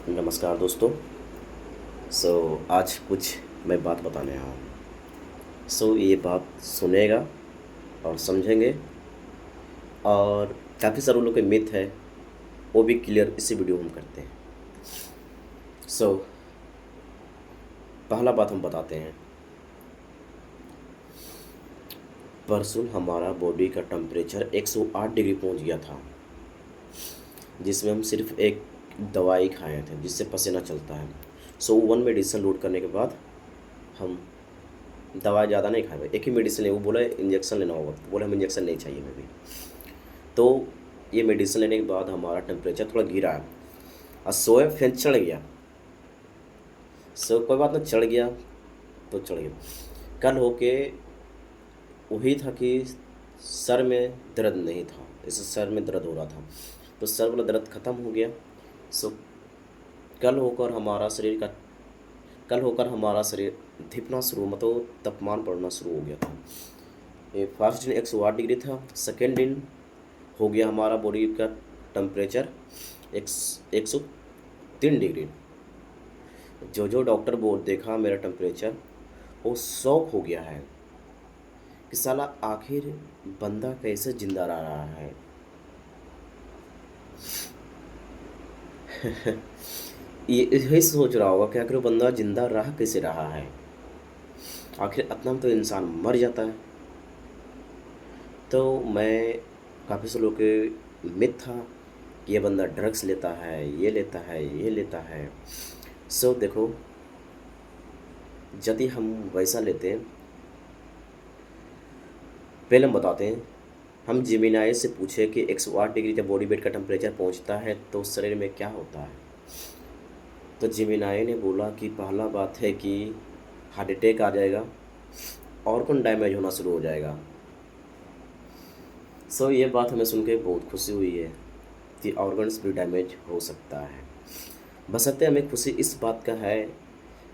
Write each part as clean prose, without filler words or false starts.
नमस्कार दोस्तों। आज कुछ मैं बात बताने आया हूँ। ये बात सुनेगा और समझेंगे, और काफ़ी सारे लोग के मिथ है वो भी क्लियर इसी वीडियो में हम करते हैं। सो पहला बात हम बताते हैं। परसों हमारा बॉडी का टेम्परेचर 108 डिग्री पहुंच गया था, जिसमें हम सिर्फ एक दवाई खाए थे जिससे पसीना चलता है। वन मेडिसिन लोड करने के बाद हम दवाई ज़्यादा नहीं खाए, एक ही मेडिसिन ले। वो बोला इंजेक्शन लेना होगा, तो बोले हम इंजेक्शन नहीं चाहिए हमें भी। तो ये मेडिसिन लेने के बाद हमारा टेम्परेचर थोड़ा गिरा है और सोए फिर चढ़ गया। कोई बात नहीं, चढ़ गया तो चढ़ गया। कल होके वही था कि सर में दर्द नहीं था, जैसे सर में दर्द हो रहा था, तो सर वाला दर्द ख़त्म हो गया। सो कल होकर हमारा शरीर का कल होकर हमारा शरीर धिपना शुरू, मतलब तापमान बढ़ना शुरू हो गया था। ये फर्स्ट दिन 108 डिग्री था, सेकेंड दिन हो गया हमारा बॉडी का टेम्परेचर 103 डिग्री। जो जो डॉक्टर बोल देखा मेरा टेम्परेचर, वो शौक हो गया है कि साला आखिर बंदा कैसे जिंदा रह रहा है। ये यही सोच रहा होगा कि आखिर वो बंदा जिंदा रह कैसे रहा है, आखिर इतना में तो इंसान मर जाता है। तो मैं काफ़ी से लोगों के मिथ था कि ये बंदा ड्रग्स लेता है, ये लेता है, ये लेता है। देखो, यदि हम वैसा लेते हैं, पहले हम बताते हैं। हम जिमिनाई से पूछे कि 108 डिग्री जब बॉडी वेट का टेम्परेचर पहुंचता है तो शरीर में क्या होता है। तो जिमिनाई ने बोला कि पहला बात है कि हार्ट अटैक आ जाएगा, ऑर्गन डैमेज होना शुरू हो जाएगा। ये बात हमें सुन के बहुत खुशी हुई है कि ऑर्गन्स भी डैमेज हो सकता है। बशर्ते हमें खुशी इस बात का है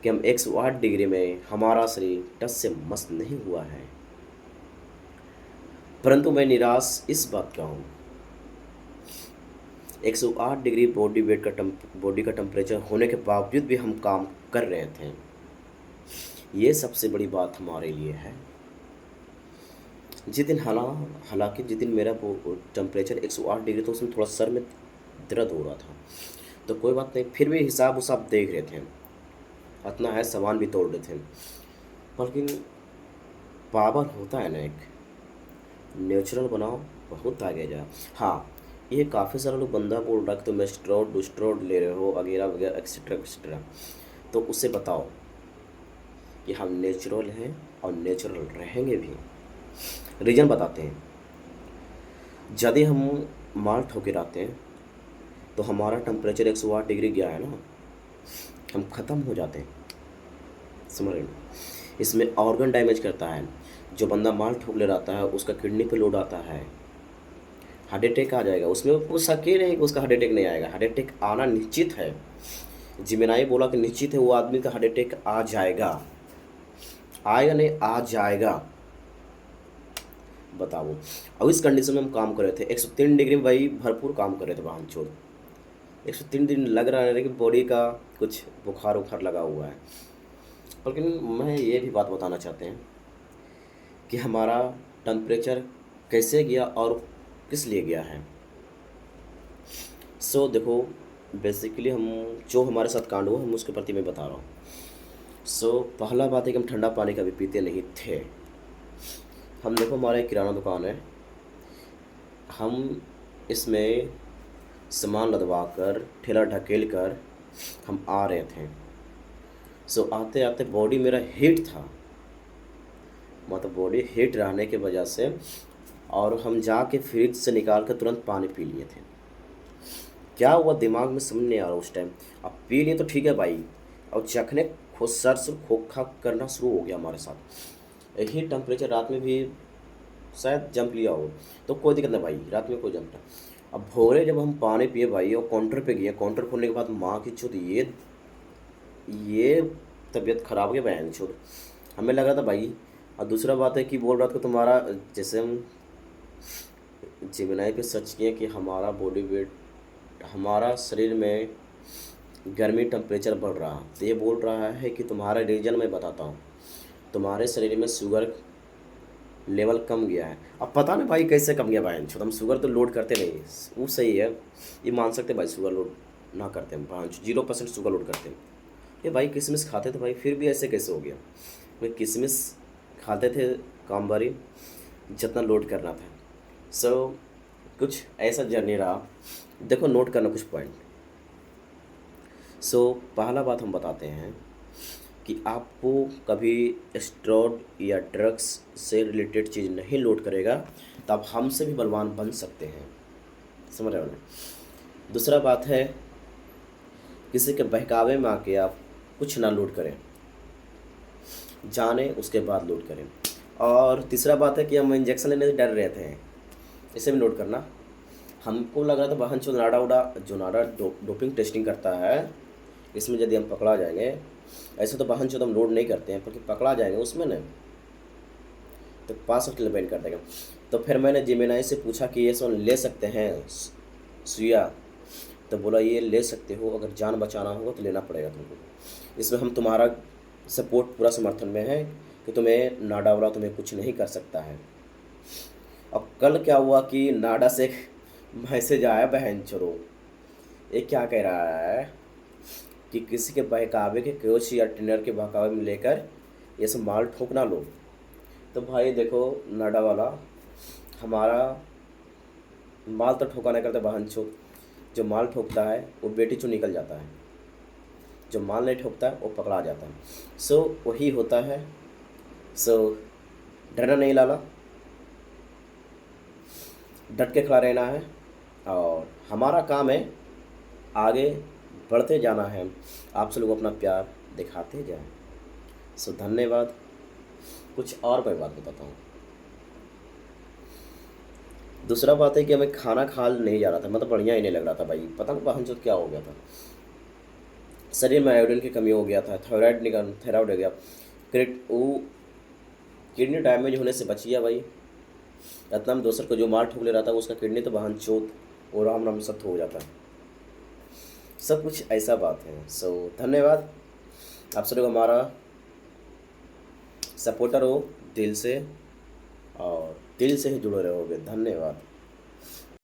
कि हम 108 डिग्री में हमारा शरीर टस से मस नहीं हुआ है। परंतु मैं निराश इस बात का हूँ, 108 डिग्री बॉडी का टेम्परेचर होने के बावजूद भी हम काम कर रहे थे। ये सबसे बड़ी बात हमारे लिए है। जिस दिन हालांकि जिस दिन मेरा टेम्परेचर 108 डिग्री, तो उसमें थोड़ा सर में दर्द हो रहा था, तो कोई बात नहीं, फिर भी हिसाब उसाब देख रहे थे, इतना है सामान भी तोड़ रहे थे। लेकिन पावर होता है ना, एक नेचुरल बनाओ, बहुत आगे जा। हाँ, ये काफ़ी सारे लोग बंदा बोल रहा है कि तुम स्टेरॉइड ले रहे हो वगैरह वगैरह एक्सेट्रा एक्सेट्रा। तो उससे बताओ कि हम नेचुरल हैं और नेचुरल रहेंगे भी। रीज़न बताते हैं। यदि हम माल ठोकर आते हैं तो हमारा टेम्परेचर 108 डिग्री गया है ना, हम ख़त्म हो जाते हैं, समझ रहे। इसमें ऑर्गन डैमेज करता है। जो बंदा माल ठोक ले रहता है उसका किडनी पे लोड आता है, हार्ट अटैक आ जाएगा। उसमें वो शक नहीं कि उसका हार्ट अटैक नहीं आएगा, हार्ट अटैक आना निश्चित है। जिमेनाई बोला कि निश्चित है वो आदमी का हार्ट अटैक आ जाएगा। आएगा नहीं, आ जाएगा। बताओ। अब इस कंडीशन में हम काम कर रहे थे 103 डिग्री में, भाई भरपूर काम कर रहे थे। वाहन छोड़ 103 दिन लग रहा है कि बॉडी का कुछ बुखार उखार लगा हुआ है। लेकिन मैं ये भी बात बताना चाहते हैं कि हमारा टेम्परेचर कैसे गया और किस लिए गया है। देखो, बेसिकली हम जो हमारे साथ कांड हुआ हम उसके प्रति मैं बता रहा हूँ। पहला बात है कि हम ठंडा पानी कभी पीते नहीं थे। हम देखो, हमारा एक किराना दुकान है, हम इसमें सामान लदवा कर ठेला ढकेल कर हम आ रहे थे। आते आते बॉडी मेरा हीट था, मतलब बॉडी हीट रहने की वजह से, और हम जाके फ्रिज से निकाल कर तुरंत पानी पी लिए थे। क्या हुआ दिमाग में समझ नहीं आ रहा उस टाइम। अब पी लिए तो ठीक है भाई, और चखने खुद सर से खोखा करना शुरू हो गया हमारे साथ। यही टेम्परेचर रात में भी शायद जंप लिया हो तो कोई दिक्कत नहीं भाई, रात में कोई जंप नहीं। अब भोरे जब हम पानी पिए भाई और काउंटर पे गए, काउंटर खोलने के बाद माँ की चुत, ये तबीयत खराब हो गया बहन चुत, हमें लग रहा था भाई। और दूसरा बात है कि बोल रहा था तुम्हारा, जैसे हम जिमिनाई पे सर्च किए कि हमारा बॉडी वेट, हमारा शरीर में गर्मी टेम्परेचर बढ़ रहा, तो ये बोल रहा है कि तुम्हारा रीज़न मैं बताता हूँ, तुम्हारे शरीर में शुगर लेवल कम गया है। अब पता नहीं भाई कैसे कम गया भाई, हम शुगर तो लोड करते नहीं, वो सही है, ये मान सकते भाई शुगर लोड ना करते हैं, भाई 0% शुगर लोड करते हैं। ये भाई किशमिश खाते थे भाई, फिर भी ऐसे कैसे हो गया? भाई किशमिश खाते थे काम बारी जितना लोड करना था। सो कुछ ऐसा जर्नी रहा। देखो नोट करना कुछ पॉइंट। सो पहला बात हम बताते हैं कि आपको कभी स्टेरॉइड या ड्रग्स से रिलेटेड चीज़ नहीं लोड करेगा तो आप हमसे भी बलवान बन सकते हैं, समझ रहे हो ना। दूसरा बात है, किसी के बहकावे में आके आप कुछ ना लोड करें, जाने उसके बाद लोड करें। और तीसरा बात है कि हम इंजेक्शन लेने से डर रहे थे, इसे भी नोट करना। हमको लग रहा था वाहन जो नाडा उड़ा जो नाडा डोपिंग टेस्टिंग करता है, इसमें यदि हम पकड़ा जाएंगे, ऐसे तो वाहन जो हम लोड नहीं करते हैं, पर पकड़ा जाएंगे उसमें न तो 65 किलो बैन कर देगा। तो फिर मैंने जिमेनाई से पूछा कि ये सब ले सकते हैं सुइया, तो बोला ये ले सकते हो, अगर जान बचाना होगा तो लेना पड़ेगा तुमको। इसमें हम तुम्हारा सपोर्ट पूरा समर्थन में है कि तुम्हें नाडा वाला तुम्हें कुछ नहीं कर सकता है। अब कल क्या हुआ कि नाडा से एक मैसेज आया, बहन चोरो ये क्या कह रहा है कि किसी के बहकावे के कोच या ट्रेनर के बहकावे में लेकर ये सब माल ठोकना लो। तो भाई देखो नाडा वाला हमारा माल तो ठोका नहीं करता, बहन चो जो माल ठोकता है वो बेटी चो निकल जाता है, जो माल नहीं ठोकता है वो पकड़ा जाता है। सो वही होता है। सो डरना नहीं लाला, डट के खड़ा रहना है और हमारा काम है आगे बढ़ते जाना है, आप लोग अपना प्यार दिखाते जाएं। सो धन्यवाद। कुछ और मैं बात बताता हूँ। दूसरा बात है कि हमें खाना खा नहीं जा रहा था, मतलब बढ़िया ही नहीं लग रहा था भाई, पता नहीं वाहन क्या हो गया था, शरीर में आयोडीन की कमी हो गया था, थायराइड हो गया, वो किडनी डैमेज होने से बच गया भाई। इतना में दोसर को जो मार ठोक ले रहा था उसका किडनी तो वाहन चोत और राम राम सब हो जाता है। सब कुछ ऐसा बात है। सो धन्यवाद, आप सब लोग हमारा सपोर्टर हो दिल से, और दिल से ही जुड़े रहोगे। धन्यवाद।